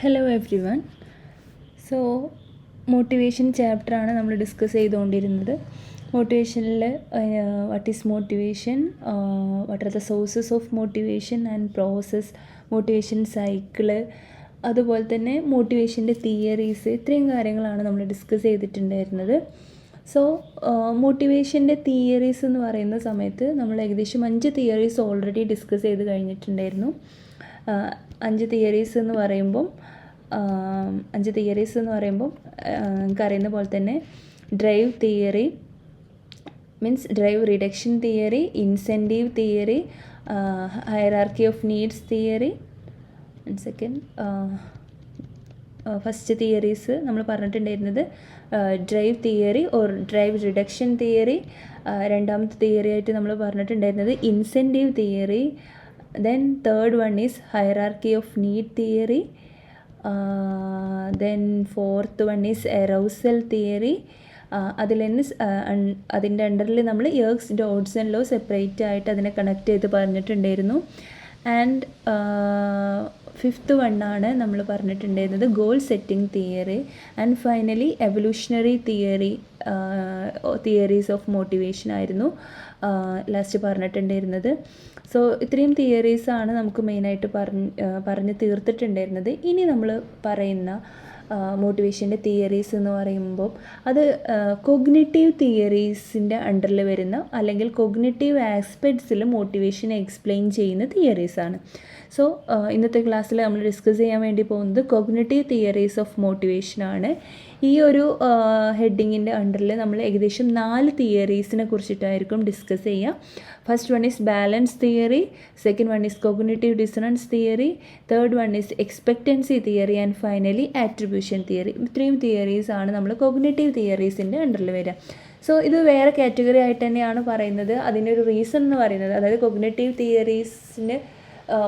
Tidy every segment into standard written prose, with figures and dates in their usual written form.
Hello everyone. So motivation ചാപ്റ്ററാണ് നമ്മൾ discuss ചെയ്തുകൊണ്ടിരുന്നത്. മോട്ടിവേഷനിൽ what is motivation, what are the sources of motivation and process, motivation cycle, അതുപോലെ തന്നെ മോട്ടിവേഷൻ്റെ theories, ഇത്രയും കാര്യങ്ങളാണ് നമ്മൾ ഡിസ്കസ് ചെയ്തിട്ടുണ്ടായിരുന്നത്. സോ മോട്ടിവേഷൻ്റെ തിയറീസ് എന്ന് പറയുന്ന സമയത്ത് നമ്മൾ ഏകദേശം 5 തിയറീസ് ഓൾറെഡി ഡിസ്കസ് ചെയ്ത് കഴിഞ്ഞിട്ടുണ്ടായിരുന്നു. 5 തിയറീസ് എന്ന് പറയുമ്പം നമുക്കറിയുന്ന പോലെ തന്നെ drive theory, means drive reduction theory, incentive theory, hierarchy of needs theory. First theories നമ്മൾ പറഞ്ഞിട്ടുണ്ടായിരുന്നത് drive theory or drive reduction theory. രണ്ടാമത്തെ തിയറി ആയിട്ട് നമ്മൾ പറഞ്ഞിട്ടുണ്ടായിരുന്നത് incentive theory. Then third one is hierarchy of need theory. Then fourth one is arousal theory. അതിൽ തന്നെ അതിൻ്റെ അണ്ടറിൽ നമ്മൾ യേർക്സ് ഡോഡ്സൺ ലോ സെപ്പറേറ്റ് ആയിട്ട് അതിനെ കണക്ട് ചെയ്ത് പറഞ്ഞിട്ടുണ്ടായിരുന്നു. ആൻഡ് ഫിഫ്ത്ത് വണ്ണാണ് നമ്മൾ പറഞ്ഞിട്ടുണ്ടായിരുന്നത് goal setting theory. And finally evolutionary theories of motivation ആയിരുന്നു ലാസ്റ്റ് പറഞ്ഞിട്ടുണ്ടായിരുന്നത്. സോ ഇത്രയും തിയറീസാണ് നമുക്ക് മെയിനായിട്ട് പറഞ്ഞ് തീർത്തിട്ടുണ്ടായിരുന്നത്. ഇനി നമ്മൾ പറയുന്ന മോട്ടിവേഷൻ്റെ തിയറീസ് എന്ന് പറയുമ്പോൾ അത് കൊഗ്നിറ്റീവ് തിയറീസിൻ്റെ അണ്ടറിൽ വരുന്ന, അല്ലെങ്കിൽ കൊഗ്നിറ്റീവ് ആസ്പെക്ട്സിൽ മോട്ടിവേഷൻ എക്സ്പ്ലെയിൻ ചെയ്യുന്ന തിയറീസാണ്. സോ ഇന്നത്തെ ക്ലാസ്സിൽ നമ്മൾ ഡിസ്കസ് ചെയ്യാൻ വേണ്ടി പോകുന്നത് കൊഗ്നിറ്റീവ് തിയറീസ് ഓഫ് മോട്ടിവേഷനാണ്. ഈ ഒരു ഹെഡിങ്ങിൻ്റെ അണ്ടറിൽ നമ്മൾ ഏകദേശം 4 തിയറീസിനെ കുറിച്ചിട്ടായിരിക്കും ഡിസ്കസ് ചെയ്യുക. First one is balance theory, second one is cognitive dissonance theory, third one is expectancy theory, and finally attribution theory. ഇത്രയും തിയറീസാണ് നമ്മൾ കൊഗ്നിറ്റീവ് തിയറീസിൻ്റെ അണ്ടറിൽ വരിക. സോ ഇത് വേറെ കാറ്റഗറി ആയിട്ട് തന്നെയാണ് പറയുന്നത്. അതിൻ്റെ ഒരു റീസൺ എന്ന് പറയുന്നത്, അതായത് കൊഗ്നിറ്റീവ് തിയറീസിന്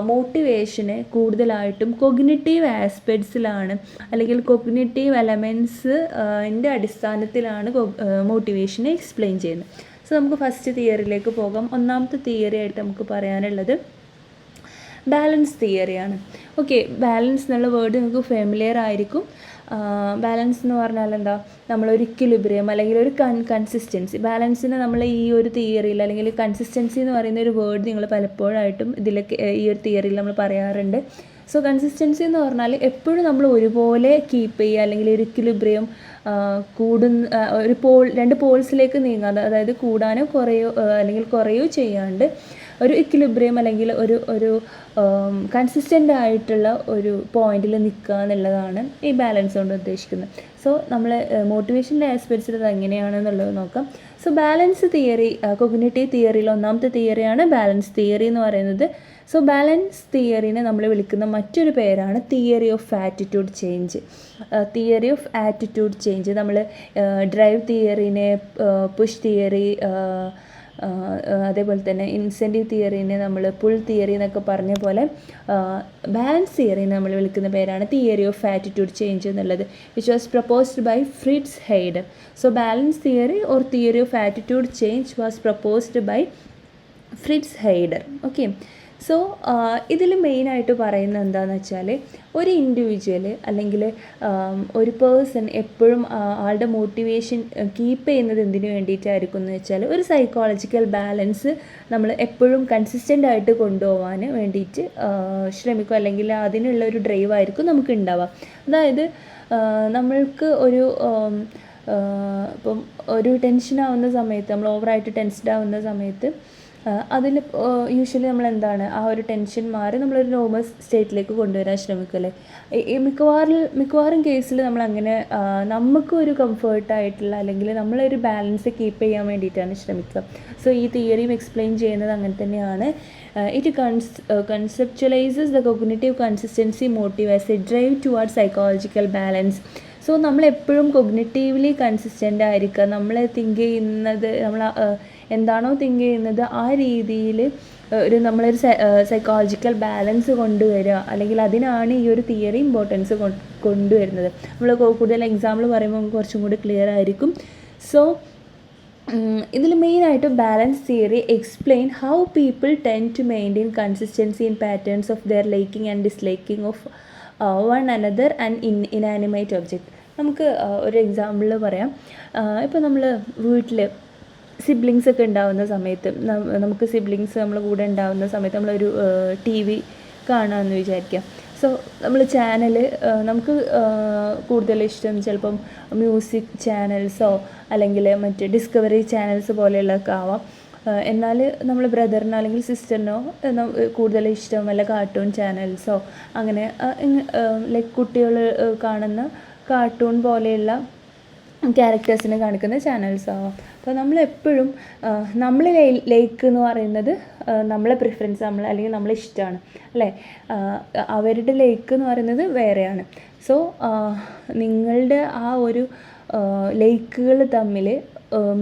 മോട്ടിവേഷന് കൂടുതലായിട്ടും കൊഗ്നിറ്റീവ് ആസ്പെക്ട്സിലാണ്, അല്ലെങ്കിൽ കൊഗ്നിറ്റീവ് എലമെൻസിൻ്റെ അടിസ്ഥാനത്തിലാണ് മോട്ടിവേഷനെ എക്സ്പ്ലെയിൻ ചെയ്യുന്നത്. സോ നമുക്ക് ഫസ്റ്റ് തിയറിയിലേക്ക് പോകാം. ഒന്നാമത്തെ തിയറി ആയിട്ട് നമുക്ക് പറയാനുള്ളത് ബാലൻസ് തിയറിയാണ്. ഓക്കെ, ബാലൻസ് എന്നുള്ള വേർഡ് നിങ്ങൾക്ക് ഫെമിലിയർ ആയിരിക്കും. ബാലൻസ് എന്ന് പറഞ്ഞാൽ എന്താ, നമ്മളൊരു ഇക്വിലിബ്രിയം അല്ലെങ്കിൽ ഒരു കൺസിസ്റ്റൻസി. ബാലൻസിന് നമ്മൾ ഈ ഒരു തിയറിയിൽ, അല്ലെങ്കിൽ കൺസിസ്റ്റൻസി എന്ന് പറയുന്ന ഒരു വേർഡ് നിങ്ങൾ പലപ്പോഴായിട്ടും ഇതിലൊക്കെ ഈ ഒരു തിയറിയിൽ നമ്മൾ പറയാറുണ്ട്. സോ കൺസിസ്റ്റൻസി എന്ന് പറഞ്ഞാൽ എപ്പോഴും നമ്മൾ ഒരുപോലെ കീപ്പ് ചെയ്യുക, അല്ലെങ്കിൽ ഒരു ഇക്വിലിബ്രിയം ഒരു രണ്ട് പോൾസിലേക്ക് നീങ്ങാതെ, അതായത് കൂടാനോ കുറയോ അല്ലെങ്കിൽ കുറയോ ചെയ്യാണ്ട് ഒരു ഇക്വിലിബ്രിയം അല്ലെങ്കിൽ ഒരു കൺസിസ്റ്റൻ്റ് ആയിട്ടുള്ള ഒരു പോയിന്റിൽ നിൽക്കുക എന്നുള്ളതാണ് ഈ ബാലൻസ് കൊണ്ട് ഉദ്ദേശിക്കുന്നത്. സോ നമ്മൾ മോട്ടിവേഷൻ്റെ ആസ്പെക്ട്സിൽ അത് എങ്ങനെയാണെന്നുള്ളത് നോക്കാം. സോ ബാലൻസ് തിയറി കൊഗ്നിറ്റീവ് തിയറിയിൽ ഒന്നാമത്തെ തിയറിയാണ് ബാലൻസ് തിയറി എന്ന് പറയുന്നത്. സോ ബാലൻസ് തിയറിനെ നമ്മൾ വിളിക്കുന്ന മറ്റൊരു പേരാണ് theory of attitude change. Theory of attitude change നമ്മൾ ഡ്രൈവ് തിയറിനെ പുഷ് തിയറി, അതേപോലെ തന്നെ ഇൻസെൻറ്റീവ് തിയറിനെ നമ്മൾ പുൾ തിയറി എന്നൊക്കെ പറഞ്ഞ പോലെ ബാലൻസ് തിയറിനെ നമ്മൾ വിളിക്കുന്ന പേരാണ് തിയറി ഓഫ് ആറ്റിറ്റ്യൂഡ് ചേഞ്ച് എന്നുള്ളത്, which was proposed by Fritz Heider. So balance theory or theory of attitude change was proposed by Fritz Heider. Okay, so ഇതിൽ മെയിനായിട്ട് പറയുന്നത് എന്താണെന്ന് വെച്ചാൽ, ഒരു ഇൻഡിവിജ്വൽ അല്ലെങ്കിൽ ഒരു പേഴ്സൺ എപ്പോഴും ആളുടെ മോട്ടിവേഷൻ കീപ്പ് ചെയ്യുന്നത് എന്തിനു വേണ്ടിയിട്ടായിരിക്കും എന്ന് വെച്ചാൽ, ഒരു സൈക്കോളജിക്കൽ ബാലൻസ് നമ്മൾ എപ്പോഴും കൺസിസ്റ്റൻ്റ് ആയിട്ട് കൊണ്ടുപോകാൻ വേണ്ടിയിട്ട് ശ്രമിക്കും, അല്ലെങ്കിൽ അതിനുള്ള ഒരു ഡ്രൈവ് ആയിരിക്കും നമുക്ക് ഉണ്ടാവുക. അതായത് നമ്മൾക്ക് ഇപ്പം ഒരു ടെൻഷനാവുന്ന സമയത്ത്, നമ്മൾ ഓവറായിട്ട് ടെൻസ്ഡ് ആവുന്ന സമയത്ത് അതിൽ യൂഷ്വലി നമ്മൾ എന്താണ്, ആ ഒരു ടെൻഷൻ മാറി നമ്മളൊരു നോർമൽ സ്റ്റേറ്റിലേക്ക് കൊണ്ടുവരാൻ ശ്രമിക്കുമല്ലേ. മിക്കവാറും കേസിൽ നമ്മളങ്ങനെ നമുക്കൊരു കംഫേർട്ടായിട്ടുള്ള, അല്ലെങ്കിൽ നമ്മളൊരു ബാലൻസ് കീപ്പ് ചെയ്യാൻ വേണ്ടിയിട്ടാണ് ശ്രമിക്കുക. സോ ഈ തിയറിയും എക്സ്പ്ലെയിൻ ചെയ്യുന്നത് അങ്ങനെ തന്നെയാണ്. It conceptualises the cognitive consistency motive as a drive toward psychological balance. So നമ്മളെപ്പോഴും കൊഗ്നിറ്റീവ്ലി കൺസിസ്റ്റൻ്റ് ആയിരിക്കുക, നമ്മൾ തിങ്ക് ചെയ്യുന്നത്, നമ്മൾ എന്താണോ തിങ്ക് ചെയ്യുന്നത് ആ രീതിയിൽ നമ്മളൊരു സൈക്കോളജിക്കൽ ബാലൻസ് കൊണ്ടുവരിക, അല്ലെങ്കിൽ അതിനാണ് ഈ ഒരു തിയറി ഇമ്പോർട്ടൻസ് കൊണ്ടുവരുന്നത്. നമ്മൾ കൂടുതൽ എക്സാമ്പിൾ പറയുമ്പോൾ നമുക്ക് കുറച്ചും കൂടി ക്ലിയർ ആയിരിക്കും. സോ ഇതിൽ മെയിനായിട്ട് balance theory explain how people tend to maintain consistency in patterns of their liking and disliking of one another and inanimate object. നമുക്ക് ഒരു എക്സാമ്പിൾ പറയാം. ഇപ്പോൾ നമ്മൾ വീട്ടിൽ സിബ്ലിങ്സ് ഒക്കെ ഉണ്ടാകുന്ന സമയത്ത് നമുക്ക് സിബ്ലിങ്സ് നമ്മളെ കൂടെ ഉണ്ടാകുന്ന സമയത്ത് നമ്മളൊരു ടി വി കാണാമെന്ന് വിചാരിക്കാം. സോ നമ്മൾ ചാനൽ നമുക്ക് കൂടുതൽ ഇഷ്ടം ചിലപ്പം മ്യൂസിക് ചാനൽസോ അല്ലെങ്കിൽ മറ്റ് ഡിസ്കവറി ചാനൽസ് പോലെയുള്ളതൊക്കെ ആവാം. എന്നാൽ നമ്മൾ ബ്രദറിനോ അല്ലെങ്കിൽ സിസ്റ്ററിനോ കൂടുതൽ ഇഷ്ടം വല്ല കാർട്ടൂൺ ചാനൽസോ അങ്ങനെ ലൈക്ക് കുട്ടികൾ കാണുന്ന കാർട്ടൂൺ പോലെയുള്ള ക്യാരക്ടേഴ്സിനെ കാണിക്കുന്ന ചാനൽസ് ആവാം. അപ്പോൾ നമ്മളെപ്പോഴും നമ്മൾ ലൈക്ക് എന്ന് പറയുന്നത് നമ്മളെ പ്രിഫറൻസ് അല്ലെങ്കിൽ നമ്മളെ ഇഷ്ടമാണ് അല്ലേ. അവരുടെ ലൈക്ക് എന്ന് പറയുന്നത് വേറെയാണ്. സോ നിങ്ങളുടെ ആ ഒരു ലൈക്കുകൾ തമ്മിൽ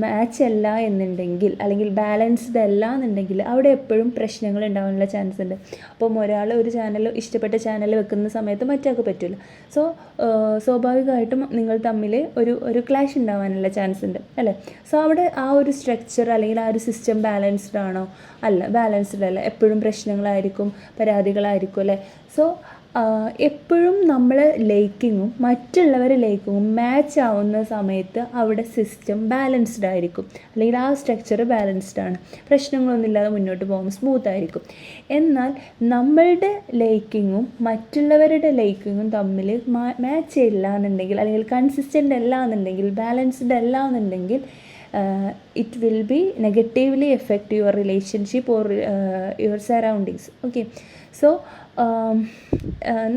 മാച്ച് അല്ല എന്നുണ്ടെങ്കിൽ അല്ലെങ്കിൽ ബാലൻസ്ഡ് അല്ല എന്നുണ്ടെങ്കിൽ അവിടെ എപ്പോഴും പ്രശ്നങ്ങൾ ഉണ്ടാകാനുള്ള ചാൻസ് ഉണ്ട്. അപ്പം ഒരാൾ ഒരു ചാനൽ ഇഷ്ടപ്പെട്ട ചാനൽ വെക്കുന്ന സമയത്ത് മറ്റാൾക്ക് പറ്റില്ല. സോ സ്വാഭാവികമായിട്ടും നിങ്ങൾ തമ്മിൽ ഒരു ക്ലാഷ് ഉണ്ടാകാനുള്ള ചാൻസ് ഉണ്ട് അല്ലേ. സോ അവിടെ ആ ഒരു സ്ട്രക്ചർ അല്ലെങ്കിൽ ആ ഒരു സിസ്റ്റം ബാലൻസ്ഡ് ആണോ? അല്ല, ബാലൻസ്ഡ് അല്ല. എപ്പോഴും പ്രശ്നങ്ങളായിരിക്കും, പരാതികളായിരിക്കും അല്ലേ. സോ എപ്പോഴും നമ്മൾ ലൈക്കിങ്ങും മറ്റുള്ളവരെ ലൈക്കിങ്ങും മാച്ച് ആവുന്ന സമയത്ത് അവിടെ സിസ്റ്റം ബാലൻസ്ഡ് ആയിരിക്കും, അല്ലെങ്കിൽ ആ സ്ട്രക്ചർ ബാലൻസ്ഡ് ആണ്, പ്രശ്നങ്ങളൊന്നുമില്ലാതെ മുന്നോട്ട് പോകും, സ്മൂത്തായിരിക്കും. എന്നാൽ നമ്മളുടെ ലൈക്കിങ്ങും മറ്റുള്ളവരുടെ ലൈക്കിങ്ങും തമ്മിൽ മാച്ച് ചെയ്യില്ല എന്നുണ്ടെങ്കിൽ, അല്ലെങ്കിൽ കൺസിസ്റ്റൻ്റ് അല്ല എന്നുണ്ടെങ്കിൽ, ബാലൻസ്ഡ് അല്ല എന്നുണ്ടെങ്കിൽ it will be negatively affect your relationship or your surroundings. Okay, so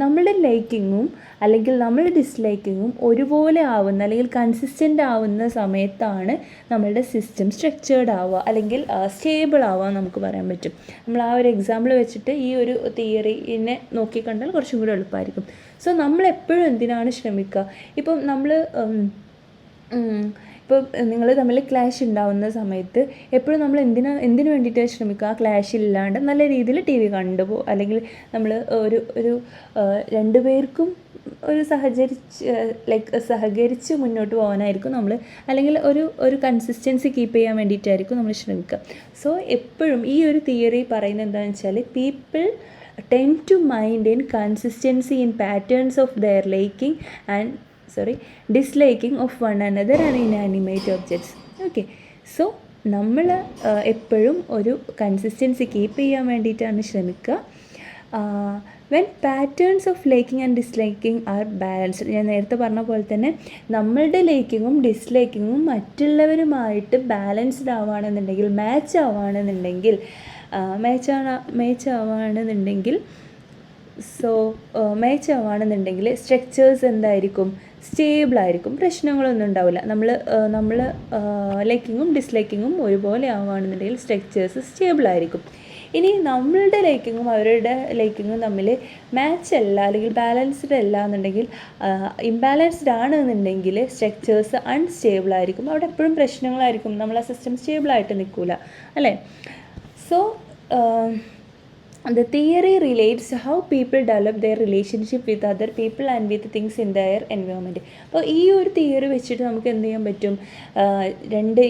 നമ്മളുടെ ലൈക്കിങ്ങും അല്ലെങ്കിൽ നമ്മൾ ഡിസ്ലൈക്കിങ്ങും ഒരുപോലെ ആവുന്ന അല്ലെങ്കിൽ കൺസിസ്റ്റൻ്റ് ആവുന്ന സമയത്താണ് നമ്മളുടെ സിസ്റ്റം സ്ട്രക്ചേർഡ് ആവുക അല്ലെങ്കിൽ സ്റ്റേബിൾ ആവുക നമുക്ക് പറയാൻ പറ്റും. നമ്മൾ ആ ഒരു എക്സാമ്പിൾ വെച്ചിട്ട് ഈ ഒരു തിയറിനെ നോക്കിക്കണ്ടാൽ കുറച്ചും കൂടി എളുപ്പമായിരിക്കും. സോ നമ്മളെപ്പോഴും എന്തിനാണ് ശ്രമിക്കുക? ഇപ്പം നമ്മൾ ഇപ്പോൾ നിങ്ങൾ തമ്മിൽ ക്ലാഷ് ഉണ്ടാവുന്ന സമയത്ത് എപ്പോഴും നമ്മൾ എന്തിനു വേണ്ടിയിട്ട് ശ്രമിക്കുക? ആ ക്ലാഷ് ഇല്ലാണ്ട് നല്ല രീതിയിൽ ടി വി കണ്ടുപോകും, അല്ലെങ്കിൽ നമ്മൾ ഒരു രണ്ടുപേർക്കും ഒരു സഹകരിച്ച് മുന്നോട്ട് പോകാനായിരിക്കും നമ്മൾ, അല്ലെങ്കിൽ ഒരു കൺസിസ്റ്റൻസി കീപ്പ് ചെയ്യാൻ വേണ്ടിയിട്ടായിരിക്കും നമ്മൾ ശ്രമിക്കുക. സോ എപ്പോഴും ഈ ഒരു തിയറി പറയുന്നത് എന്താണെന്ന് വെച്ചാൽ, people tend to maintain consistency in patterns of their disliking of one another and inanimate objects. Okay, so നമ്മൾ എപ്പോഴും ഒരു കൺസിസ്റ്റൻസി കീപ്പ് ചെയ്യാൻ വേണ്ടിയിട്ടാണ് ശ്രമിക്കുക. When patterns of liking and disliking are balanced, ഞാൻ നേരത്തെ പറഞ്ഞ പോലെ തന്നെ നമ്മളുടെ ലൈക്കിങ്ങും ഡിസ്ലൈക്കിങ്ങും മറ്റുള്ളവരുമായിട്ട് ബാലൻസ്ഡ് ആവുകയാണെന്നുണ്ടെങ്കിൽ, മാച്ച് ആവുകയാണെന്നുണ്ടെങ്കിൽ സ്ട്രക്ചേഴ്സ് എന്തായിരിക്കും? സ്റ്റേബിളായിരിക്കും, പ്രശ്നങ്ങളൊന്നും ഉണ്ടാവില്ല. നമ്മൾ ലൈക്കിങ്ങും ഡിസ്ലൈക്കിങ്ങും ഒരുപോലെ ആവുകയാണെന്നുണ്ടെങ്കിൽ സ്ട്രക്ചേഴ്സ് സ്റ്റേബിളായിരിക്കും. ഇനി നമ്മളുടെ ലൈക്കിങ്ങും അവരുടെ ലൈക്കിങ്ങും തമ്മിൽ മാച്ച് അല്ല അല്ലെങ്കിൽ ബാലൻസ്ഡ് അല്ല എന്നുണ്ടെങ്കിൽ, ഇംബാലൻസ്ഡ് ആണ് എന്നുണ്ടെങ്കിൽ സ്ട്രക്ചേഴ്സ് അൺസ്റ്റേബിൾ ആയിരിക്കും. അവിടെ എപ്പോഴും പ്രശ്നങ്ങളായിരിക്കും, നമ്മളെ സിസ്റ്റം സ്റ്റേബിളായിട്ട് നിൽക്കില്ല അല്ലേ. So the theory relates how people develop their relationship with other people and with things in their environment. അപ്പോൾ ഈ ഒരു തിയറി വെച്ചിട്ട് നമുക്ക് എന്ത് ചെയ്യാൻ പറ്റും? രണ്ട്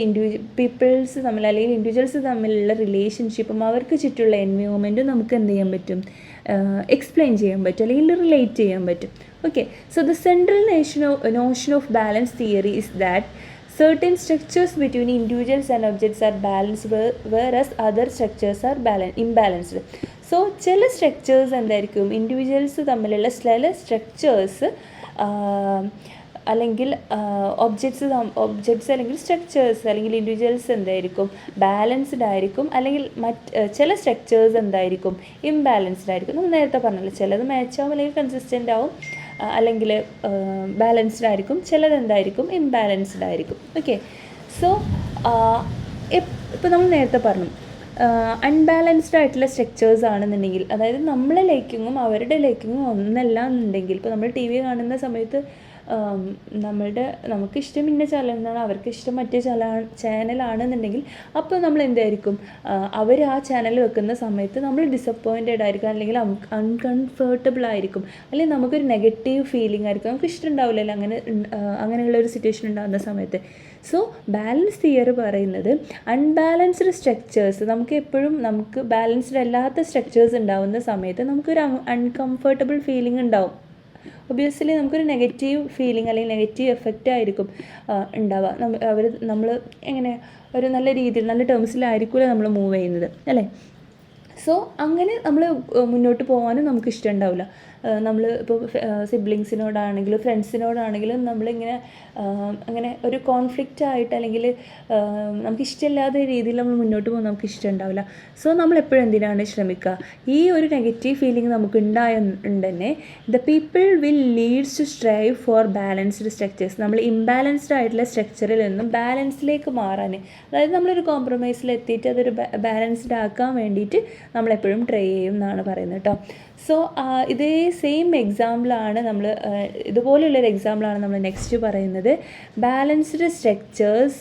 പീപ്പിൾസ് തമ്മിൽ അല്ലെങ്കിൽ ഇൻഡിവിജ്വൽസ് തമ്മിലുള്ള റിലേഷൻഷിപ്പും അവർക്ക് ചുറ്റുള്ള എൻവയോൺമെൻറ്റും നമുക്ക് എന്ത് ചെയ്യാൻ പറ്റും? എക്സ്പ്ലെയിൻ ചെയ്യാൻ പറ്റും, അല്ലെങ്കിൽ റിലേറ്റ് ചെയ്യാൻ പറ്റും. Okay, so the central Notion of balance theory is that certain structures between individuals and objects are balanced, whereas other structures are imbalanced. So ചില സ്ട്രക്ചേഴ്സ് എന്തായിരിക്കും? ഇൻഡിവിജ്വൽസ് തമ്മിലുള്ള ചില സ്ട്രക്ചേഴ്സ് അല്ലെങ്കിൽ ഒബ്ജക്ട്സ് അല്ലെങ്കിൽ സ്ട്രക്ചേഴ്സ് അല്ലെങ്കിൽ ഇൻഡിവിജ്വൽസ് എന്തായിരിക്കും? ബാലൻസ്ഡ് ആയിരിക്കും, അല്ലെങ്കിൽ ചില സ്ട്രക്ചേഴ്സ് എന്തായിരിക്കും? ഇംബാലൻസ്ഡ് ആയിരിക്കും. നമ്മൾ നേരത്തെ പറഞ്ഞല്ലോ, ചിലത് മാച്ച് ആവും അല്ലെങ്കിൽ കൺസിസ്റ്റൻ്റ് ആവും, അല്ലെങ്കിൽ ബാലൻസ്ഡ് ആയിരിക്കും, ചിലത് എന്തായിരിക്കും? ഇംബാലൻസ്ഡ് ആയിരിക്കും. ഓക്കെ, സോ ഇപ്പോൾ നമ്മൾ നേരത്തെ പറഞ്ഞു അൺബാലൻസ്ഡ് ആയിട്ടുള്ള സ്ട്രക്ചേഴ്സ് ആണെന്നുണ്ടെങ്കിൽ, അതായത് നമ്മളെ ലൈക്കിങ്ങും അവരുടെ ലൈക്കിങ്ങും ഒന്നല്ല എന്നുണ്ടെങ്കിൽ, ഇപ്പോൾ നമ്മൾ ടി വി കാണുന്ന സമയത്ത് നമുക്കിഷ്ടം ഇന്ന ചാനലാണ്, അവർക്കിഷ്ടം മറ്റേ ചാനലാണെന്നുണ്ടെങ്കിൽ, അപ്പോൾ നമ്മൾ എന്തായിരിക്കും? അവർ ആ ചാനൽ വെക്കുന്ന സമയത്ത് നമ്മൾ ഡിസപ്പോയിൻറ്റഡ് ആയിരിക്കും, അല്ലെങ്കിൽ അൺകംഫർട്ടബിൾ ആയിരിക്കും, അല്ലെങ്കിൽ നമുക്കൊരു നെഗറ്റീവ് ഫീലിംഗ് ആയിരിക്കും, നമുക്ക് ഇഷ്ടം ഉണ്ടാവില്ലല്ലോ അങ്ങനെയുള്ളൊരു സിറ്റുവേഷൻ ഉണ്ടാകുന്ന സമയത്ത്. സോ ബാലൻസ് തിയറി പറയുന്നത് അൺബാലൻസ്ഡ് സ്ട്രക്ചേഴ്സ്, നമുക്ക് ബാലൻസ്ഡ് അല്ലാത്ത സ്ട്രക്ചേഴ്സ് ഉണ്ടാകുന്ന സമയത്ത് നമുക്കൊരു അൺകംഫർട്ടബിൾ ഫീലിംഗ് ഉണ്ടാവും. ഒബിയസ്ലി നമുക്കൊരു നെഗറ്റീവ് ഫീലിംഗ് അല്ലെങ്കിൽ നെഗറ്റീവ് എഫക്റ്റ് ആയിരിക്കും ഉണ്ടാവുക. നമ്മൾ എങ്ങനെ ഒരു നല്ല രീതിയിൽ നല്ല ടേംസിലായിരിക്കില്ല നമ്മൾ മൂവ് ചെയ്യുന്നത് അല്ലേ. സോ അങ്ങനെ നമ്മൾ മുന്നോട്ട് പോകാനും നമുക്ക് ഇഷ്ടം ഉണ്ടാവില്ല. നമ്മൾ ഇപ്പോൾ സിബ്ലിങ്സിനോടാണെങ്കിലും ഫ്രണ്ട്സിനോടാണെങ്കിലും നമ്മളിങ്ങനെ അങ്ങനെ ഒരു കോൺഫ്ലിക്റ്റ് ആയിട്ട് അല്ലെങ്കിൽ നമുക്ക് ഇഷ്ടമില്ലാത്ത രീതിയിൽ നമ്മൾ മുന്നോട്ട് പോകാൻ നമുക്ക് ഇഷ്ടം ഉണ്ടാവില്ല. സോ നമ്മളെപ്പോഴും എന്തിനാണ് ശ്രമിക്കുക, ഈ ഒരു നെഗറ്റീവ് ഫീലിംഗ് നമുക്ക് ഉണ്ടായെന്നുണ്ടെന്നെ the people will leads to strive for balanced structures. നമ്മൾ ഇംബാലൻസ്ഡ് ആയിട്ടുള്ള സ്ട്രക്ചറിൽ നിന്നും ബാലൻസിലേക്ക് മാറാൻ, അതായത് നമ്മളൊരു കോംപ്രമൈസിൽ എത്തിയിട്ട് അതൊരു ബാലൻസ്ഡ് ആക്കാൻ വേണ്ടിയിട്ട് നമ്മളെപ്പോഴും ട്രൈ ചെയ്യും എന്നാണ് പറയുന്നത് കേട്ടോ. സോ ഇതേ സെയിം എക്സാമ്പിളാണ് നമ്മൾ ഇതുപോലെയുള്ളൊരു എക്സാമ്പിളാണ് നമ്മൾ നെക്സ്റ്റ് പറയുന്നത്. Balanced structures